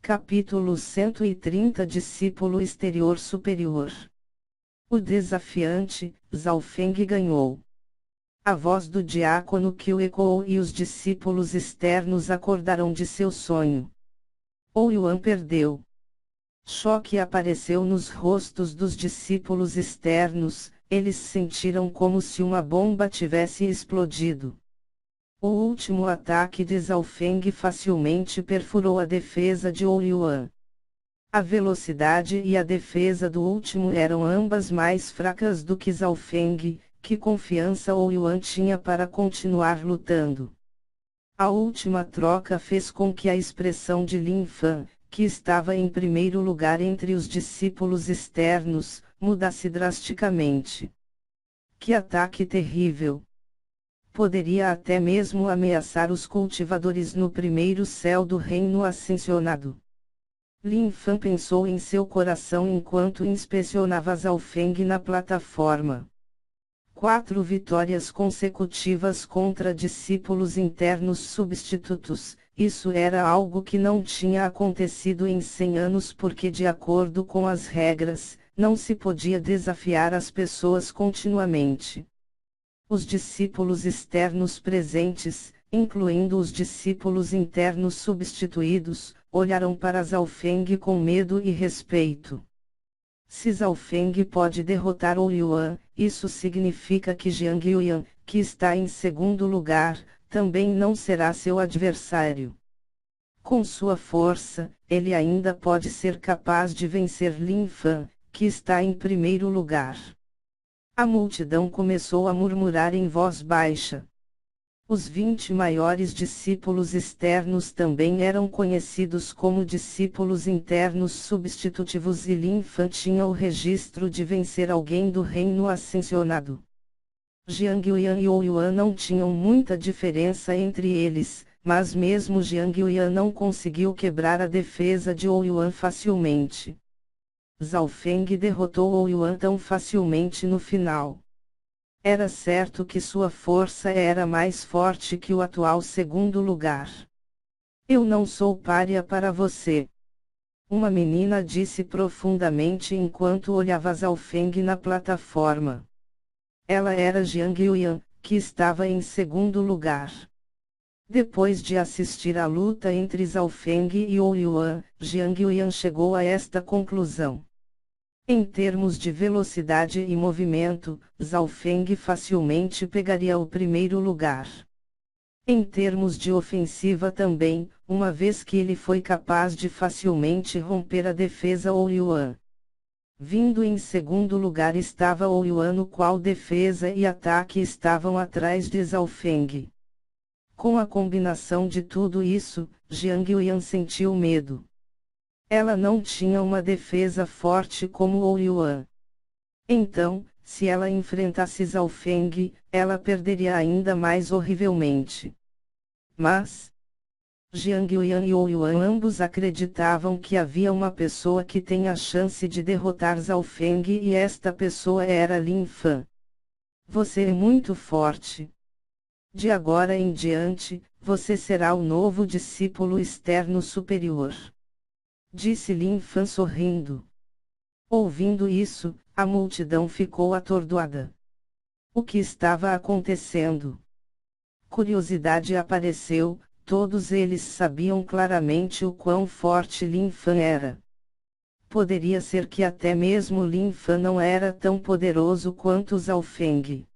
Capítulo 130 Discípulo exterior superior. O desafiante, Zhaofeng ganhou. A voz do diácono que o ecoou e os discípulos externos acordaram de seu sonho. Ouyuan perdeu. Choque apareceu nos rostos dos discípulos externos, eles sentiram como se uma bomba tivesse explodido. O último ataque de Zhaofeng facilmente perfurou a defesa de Ouyuan. A velocidade e a defesa do último eram ambas mais fracas do que Zhaofeng, que confiança Ouyuan tinha para continuar lutando. A última troca fez com que a expressão de Lin Fan, que estava em primeiro lugar entre os discípulos externos, mudasse drasticamente. Que ataque terrível! Poderia até mesmo ameaçar os cultivadores no primeiro céu do reino ascensionado. Lin Fan pensou em seu coração enquanto inspecionava Zhaofeng na plataforma. 4 vitórias consecutivas contra discípulos internos substitutos, isso era algo que não tinha acontecido em 100 anos porque de acordo com as regras, não se podia desafiar as pessoas continuamente. Os discípulos externos presentes, incluindo os discípulos internos substituídos, olharam para Zhaofeng com medo e respeito. Se Zhaofeng pode derrotar Ouyuan, isso significa que Jiang Yuan, que está em segundo lugar, também não será seu adversário. Com sua força, ele ainda pode ser capaz de vencer Lin Fan, que está em primeiro lugar. A multidão começou a murmurar em voz baixa. Os 20 maiores discípulos externos também eram conhecidos como discípulos internos substitutivos e Lin Fan tinha o registro de vencer alguém do reino ascensionado. Jiang Yuan e Ouyuan não tinham muita diferença entre eles, mas mesmo Jiang Yuan não conseguiu quebrar a defesa de Ouyuan facilmente. Zhaofeng derrotou Ouyuan tão facilmente no final. Era certo que sua força era mais forte que o atual segundo lugar. Eu não sou pária para você. Uma menina disse profundamente enquanto olhava Zhaofeng na plataforma. Ela era Jiang Yuan, que estava em segundo lugar. Depois de assistir à luta entre Zhaofeng e Ouyuan, Jiang Yuan chegou a esta conclusão. Em termos de velocidade e movimento, Zhaofeng facilmente pegaria o primeiro lugar. Em termos de ofensiva também, uma vez que ele foi capaz de facilmente romper a defesa Ouyuan. Vindo em segundo lugar estava Ouyuan, no qual defesa e ataque estavam atrás de Zhaofeng. Com a combinação de tudo isso, Jiang Yuan sentiu medo. Ela não tinha uma defesa forte como Ouyuan. Então, se ela enfrentasse Zhaofeng, ela perderia ainda mais horrivelmente. Mas Jiang Yuan e Ouyuan ambos acreditavam que havia uma pessoa que tem a chance de derrotar Zhaofeng e esta pessoa era Lin Fan. Você é muito forte. De agora em diante, você será o novo discípulo externo superior. Disse Lin Fan sorrindo. Ouvindo isso, a multidão ficou atordoada. O que estava acontecendo? Curiosidade apareceu, todos eles sabiam claramente o quão forte Lin Fan era. Poderia ser que até mesmo Lin Fan não era tão poderoso quanto Zhaofeng.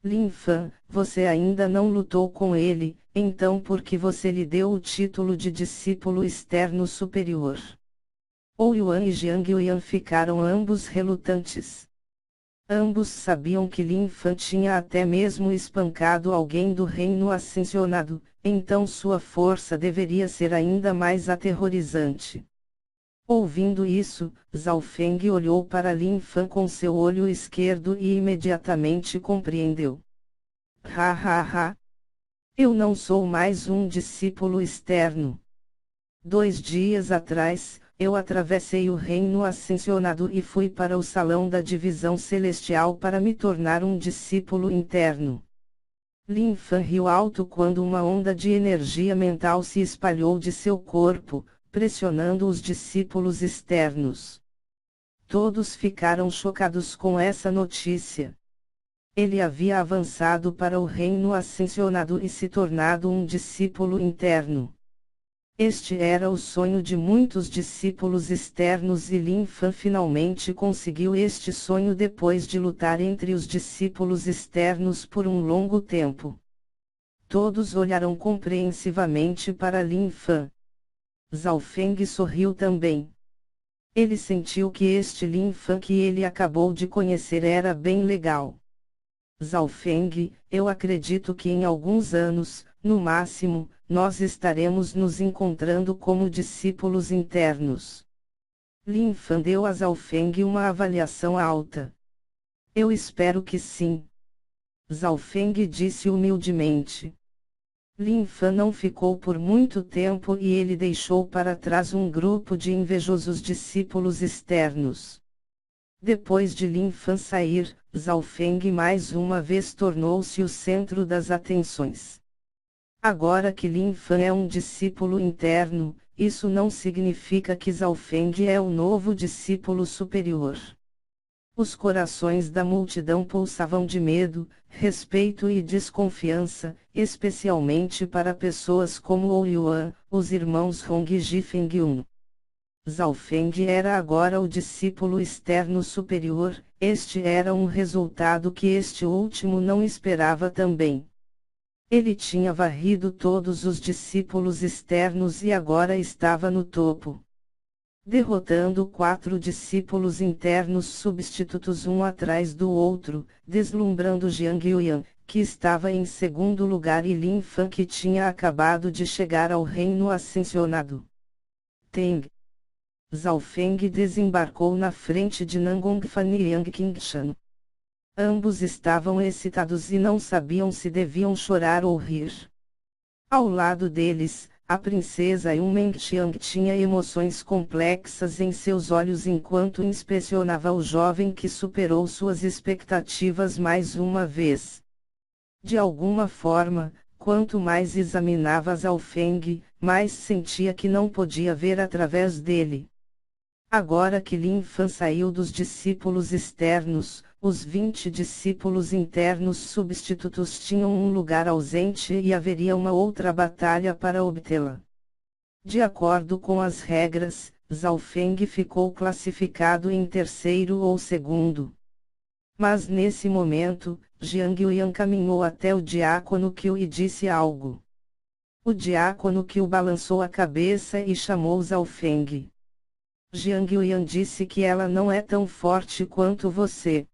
Lin Fan, você ainda não lutou com ele, então por que você lhe deu o título de discípulo externo superior? Ouyuan e Jiang Yuan ficaram ambos relutantes. Ambos sabiam que Lin Fan tinha até mesmo espancado alguém do reino ascensionado, então sua força deveria ser ainda mais aterrorizante. Ouvindo isso, Zhaofeng olhou para Lin Fan com seu olho esquerdo e imediatamente compreendeu. Ha ha ha! Eu não sou mais um discípulo externo. 2 dias atrás, eu atravessei o reino ascensionado e fui para o salão da divisão celestial para me tornar um discípulo interno. Lin Fan riu alto quando uma onda de energia mental se espalhou de seu corpo, pressionando os discípulos externos. Todos ficaram chocados com essa notícia. Ele havia avançado para o reino ascensionado e se tornado um discípulo interno. Este era o sonho de muitos discípulos externos e Lin Fan finalmente conseguiu este sonho depois de lutar entre os discípulos externos por um longo tempo. Todos olharam compreensivamente para Lin Fan. Zhao Feng sorriu também. Ele sentiu que este Lin Fan que ele acabou de conhecer era bem legal. Zhao Feng, eu acredito que em alguns anos, no máximo, nós estaremos nos encontrando como discípulos internos. Lin Fan deu a Zhao Feng uma avaliação alta. Eu espero que sim. Zhao Feng disse humildemente. Lin Fan não ficou por muito tempo e ele deixou para trás um grupo de invejosos discípulos externos. Depois de Lin Fan sair, Zhao Feng mais uma vez tornou-se o centro das atenções. Agora que Lin Fan é um discípulo interno, isso não significa que Zhao Feng é o novo discípulo superior. Os corações da multidão pulsavam de medo, respeito e desconfiança, especialmente para pessoas como Ou Yuan, os irmãos Hong e Ji Fengyun. Zhao Feng era agora o discípulo externo superior, este era um resultado que este último não esperava também. Ele tinha varrido todos os discípulos externos e agora estava no topo. Derrotando 4 discípulos internos substitutos um atrás do outro, deslumbrando Jiang Yuan, que estava em segundo lugar e Lin Fan que tinha acabado de chegar ao reino ascensionado. Teng. Zhao Feng desembarcou na frente de Nangongfan e Yang Qingshan. Ambos estavam excitados e não sabiam se deviam chorar ou rir. Ao lado deles, a princesa Yun Mengxiang tinha emoções complexas em seus olhos enquanto inspecionava o jovem que superou suas expectativas mais uma vez. De alguma forma, quanto mais examinava Zhao Feng, mais sentia que não podia ver através dele. Agora que Lin Fan saiu dos discípulos externos, os 20 discípulos internos substitutos tinham um lugar ausente e haveria uma outra batalha para obtê-la. De acordo com as regras, Zhao Feng ficou classificado em terceiro ou segundo. Mas nesse momento, Jiang Yuan caminhou até o diácono Qiu e disse algo. O diácono Qiu balançou a cabeça e chamou Zhao Feng. Jiang Yuan disse que ela não é tão forte quanto você.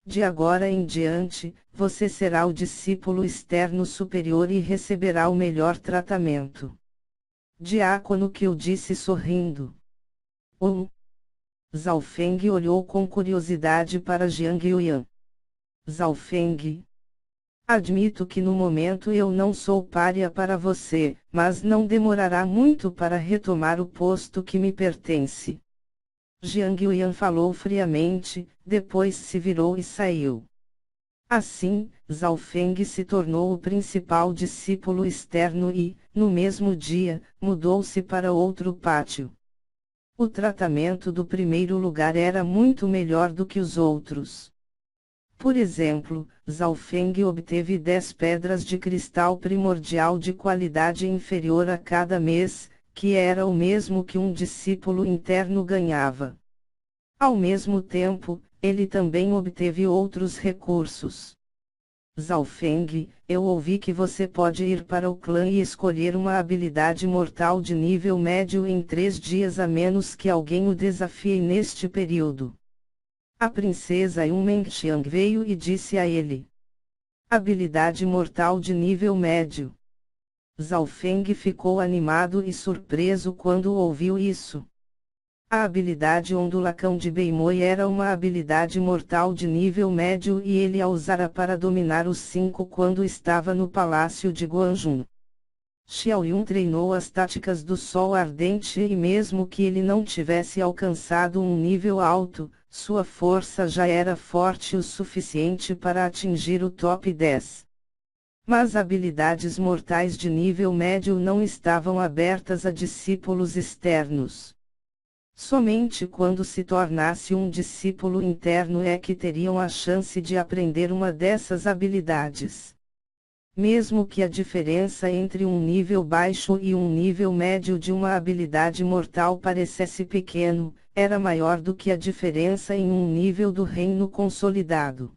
De agora em diante, você será o discípulo externo superior e receberá o melhor tratamento. Diácono Qiu disse sorrindo. Zhao Feng olhou com curiosidade para Jiang Yuan. Zhao Feng. Admito que no momento eu não sou pária para você, mas não demorará muito para retomar o posto que me pertence. Jiang Yuan falou friamente, depois se virou e saiu. Assim, Zhao Feng se tornou o principal discípulo externo e, no mesmo dia, mudou-se para outro pátio. O tratamento do primeiro lugar era muito melhor do que os outros. Por exemplo, Zhao Feng obteve 10 pedras de cristal primordial de qualidade inferior a cada mês, que era o mesmo que um discípulo interno ganhava. Ao mesmo tempo, ele também obteve outros recursos. Zhao Feng, eu ouvi que você pode ir para o clã e escolher uma habilidade mortal de nível médio em 3 dias a menos que alguém o desafie neste período. A princesa Yun Mengxiang veio e disse a ele. Habilidade mortal de nível médio. Zhao Feng ficou animado e surpreso quando ouviu isso. A habilidade Ondulacão de Beimoi era uma habilidade mortal de nível médio e ele a usara para dominar os 5 quando estava no palácio de Guanjun. Xiao Yun treinou as táticas do Sol Ardente e mesmo que ele não tivesse alcançado um nível alto, sua força já era forte o suficiente para atingir o top 10. Mas habilidades mortais de nível médio não estavam abertas a discípulos externos. Somente quando se tornasse um discípulo interno é que teriam a chance de aprender uma dessas habilidades. Mesmo que a diferença entre um nível baixo e um nível médio de uma habilidade mortal parecesse pequeno, era maior do que a diferença em um nível do reino consolidado.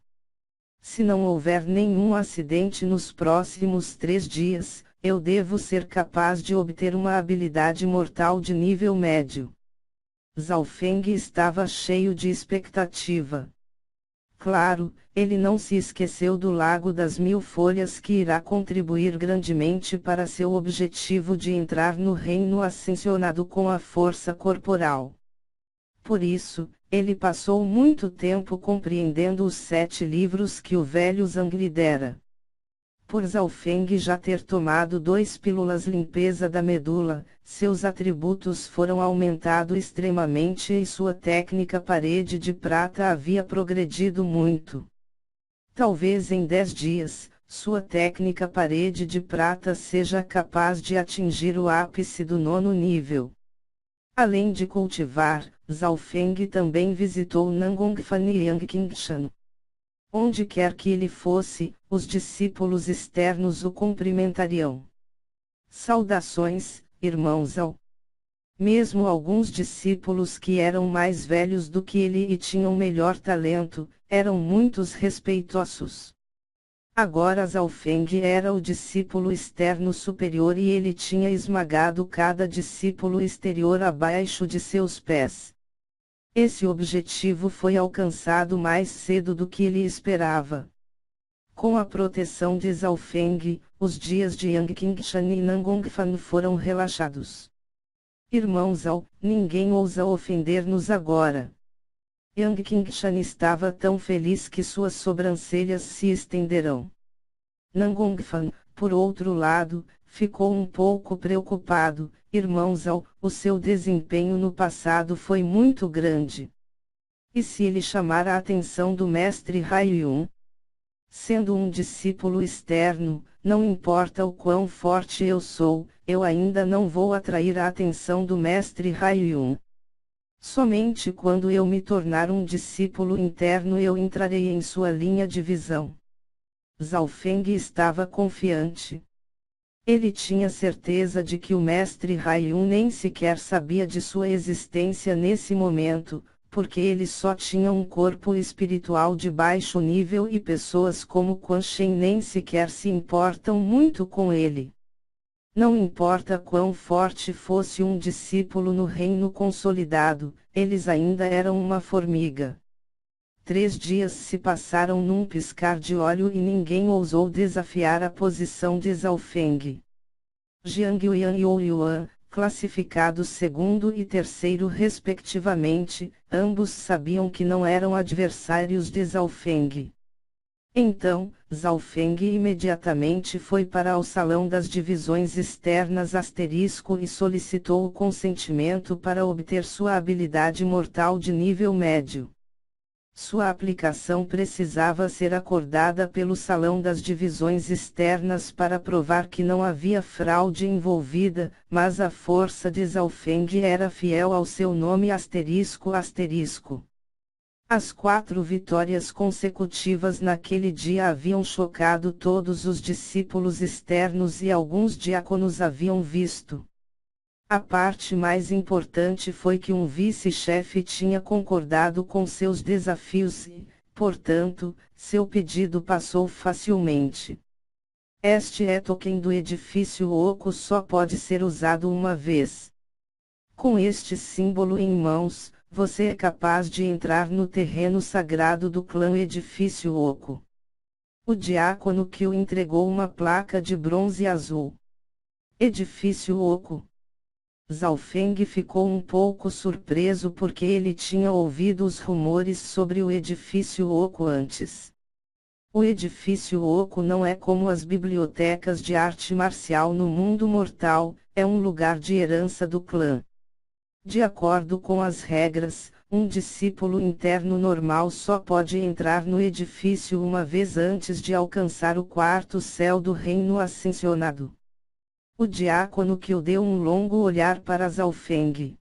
Se não houver nenhum acidente nos próximos 3 dias, eu devo ser capaz de obter uma habilidade mortal de nível médio. Zhao Feng estava cheio de expectativa. Claro, ele não se esqueceu do Lago das Mil Folhas que irá contribuir grandemente para seu objetivo de entrar no reino ascensionado com a força corporal. Por isso, ele passou muito tempo compreendendo os 7 livros que o velho Zhang lhe dera. Por Zhao Feng já ter tomado 2 pílulas limpeza da medula, seus atributos foram aumentados extremamente e sua técnica parede de prata havia progredido muito. Talvez em 10 dias, sua técnica parede de prata seja capaz de atingir o ápice do 9º nível. Além de cultivar, Zhao Feng também visitou Nangongfan e Yangqingshan. Onde quer que ele fosse, os discípulos externos o cumprimentariam. Saudações, irmão Zhao. Mesmo alguns discípulos que eram mais velhos do que ele e tinham melhor talento, eram muitos respeitosos. Agora Zhao Feng era o discípulo externo superior e ele tinha esmagado cada discípulo exterior abaixo de seus pés. Esse objetivo foi alcançado mais cedo do que ele esperava. Com a proteção de Zhao Feng, os dias de Yangqingshan e Nangongfan foram relaxados. Irmão Zhao, ninguém ousa ofender-nos agora. Yangqingshan estava tão feliz que suas sobrancelhas se estenderão. Nangongfan, por outro lado, ficou um pouco preocupado. Irmão Zhao, o seu desempenho no passado foi muito grande. E se ele chamar a atenção do mestre Haiyun? Sendo um discípulo externo, não importa o quão forte eu sou, eu ainda não vou atrair a atenção do mestre Haiyun. Somente quando eu me tornar um discípulo interno eu entrarei em sua linha de visão. Zhao Feng estava confiante. Ele tinha certeza de que o mestre Haiyun nem sequer sabia de sua existência nesse momento, porque ele só tinha um corpo espiritual de baixo nível e pessoas como Quan Shen nem sequer se importam muito com ele. Não importa quão forte fosse um discípulo no reino consolidado, eles ainda eram uma formiga. 3 dias se passaram num piscar de olho e ninguém ousou desafiar a posição de Zhao Feng. Jiang Yuan e Ou Yuan, classificados segundo e terceiro respectivamente, ambos sabiam que não eram adversários de Zhao Feng. Então, Zhao Feng imediatamente foi para o salão das divisões externas * e solicitou o consentimento para obter sua habilidade mortal de nível médio. Sua aplicação precisava ser acordada pelo salão das divisões externas para provar que não havia fraude envolvida, mas a força de Zhao Feng era fiel ao seu nome ****. As 4 vitórias consecutivas naquele dia haviam chocado todos os discípulos externos e alguns diáconos haviam visto. A parte mais importante foi que um vice-chefe tinha concordado com seus desafios e, portanto, seu pedido passou facilmente. Este token do edifício oco só pode ser usado uma vez. Com este símbolo em mãos, você é capaz de entrar no terreno sagrado do clã Edifício Oco. O diácono que o entregou uma placa de bronze azul. Edifício Oco. Zhao Feng ficou um pouco surpreso porque ele tinha ouvido os rumores sobre o Edifício Oco antes. O Edifício Oco não é como as bibliotecas de arte marcial no mundo mortal, é um lugar de herança do clã. De acordo com as regras, Um discípulo interno normal só pode entrar no edifício uma vez antes de alcançar o quarto céu do reino ascensionado. O diácono Qiu deu um longo olhar para Zhao Feng.